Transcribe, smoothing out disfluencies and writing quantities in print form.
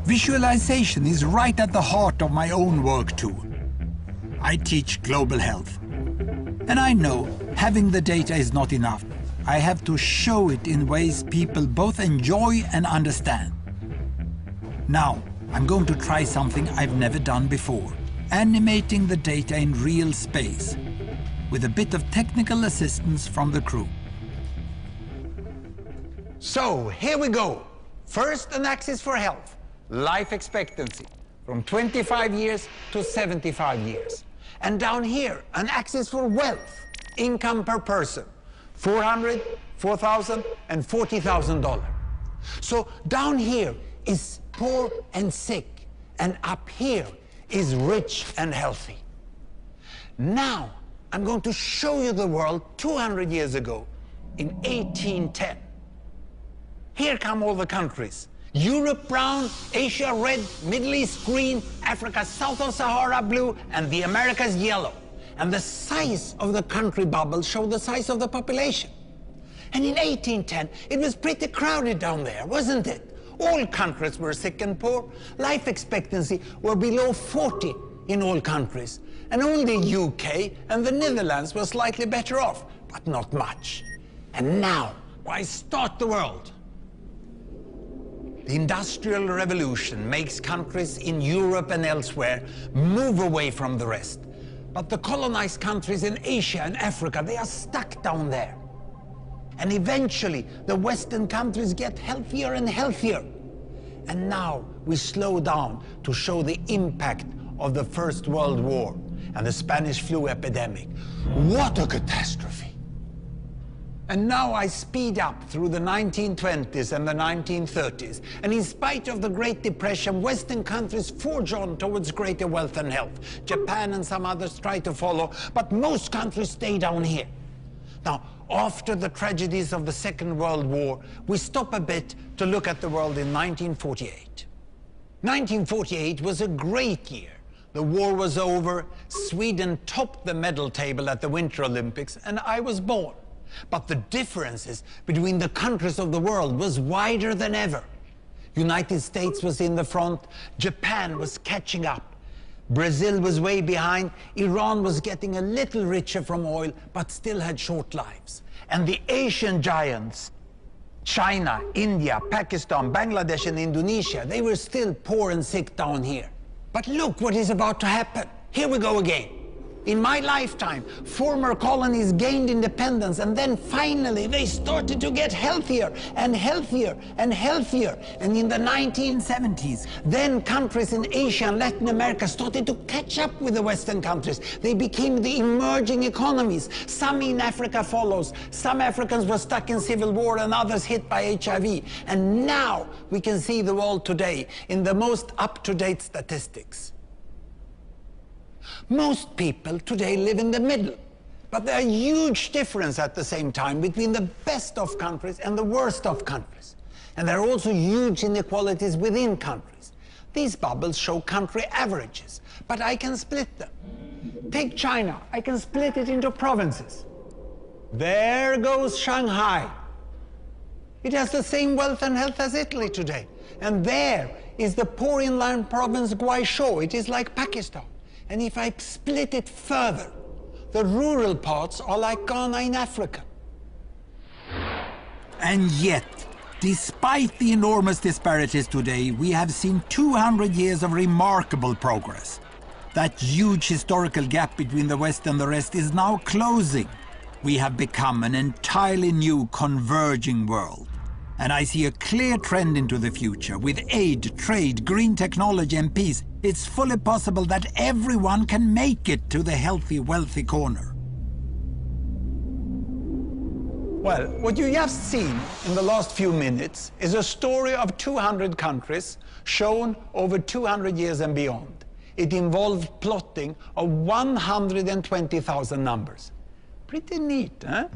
Visualization is right at the heart of my own work too. I teach global health. And I know having the data is not enough. I have to show it in ways people both enjoy and understand. Now, I'm going to try something I've never done before. Animating the data in real space, with a bit of technical assistance from the crew. So, here we go. First, an axis for health, life expectancy, from 25 years to 75 years. And down here, an axis for wealth, income per person, $400, $4,000, and $40,000. So down here is poor and sick, and up here is rich and healthy. Now, I'm going to show you the world 200 years ago, in 1810. Here come all the countries. Europe brown, Asia red, Middle East green, Africa south of Sahara blue, and the Americas yellow. And the size of the country bubbles show the size of the population. And in 1810, it was pretty crowded down there, wasn't it? All countries were sick and poor. Life expectancy were below 40 in all countries. And only UK and the Netherlands were slightly better off, but not much. And now, why start the world? The Industrial Revolution makes countries in Europe and elsewhere move away from the rest. But the colonized countries in Asia and Africa, they are stuck down there. And eventually, the Western countries get healthier and healthier. And now we slow down to show the impact of the First World War and the Spanish flu epidemic. What a catastrophe! And now I speed up through the 1920s and the 1930s. And in spite of the Great Depression, Western countries forge on towards greater wealth and health. Japan and some others try to follow, but most countries stay down here. Now, after the tragedies of the Second World War, we stop a bit to look at the world in 1948. 1948 was a great year. The war was over, Sweden topped the medal table at the Winter Olympics, and I was born. But the differences between the countries of the world was wider than ever. United States was in the front, Japan was catching up. Brazil was way behind, Iran was getting a little richer from oil, but still had short lives. And the Asian giants, China, India, Pakistan, Bangladesh and Indonesia, they were still poor and sick down here. But look what is about to happen. Here we go again. In my lifetime, former colonies gained independence, and then finally they started to get healthier and healthier and healthier. And in the 1970s, then countries in Asia and Latin America started to catch up with the Western countries. They became the emerging economies. Some in Africa follows. Some Africans were stuck in civil war and others hit by HIV. And now we can see the world today in the most up-to-date statistics. Most people today live in the middle, but there are huge differences at the same time between the best of countries and the worst of countries. And there are also huge inequalities within countries. These bubbles show country averages, but I can split them. Take China, I can split it into provinces. There goes Shanghai. It has the same wealth and health as Italy today. And there is the poor inland province Guizhou. It is like Pakistan. And if I split it further, the rural parts are like Ghana in Africa. And yet, despite the enormous disparities today, we have seen 200 years of remarkable progress. That huge historical gap between the West and the rest is now closing. We have become an entirely new converging world. And I see a clear trend into the future. With aid, trade, green technology and peace, it's fully possible that everyone can make it to the healthy, wealthy corner. Well, what you just seen in the last few minutes is a story of 200 countries shown over 200 years and beyond. It involved plotting of 120,000 numbers. Pretty neat, huh?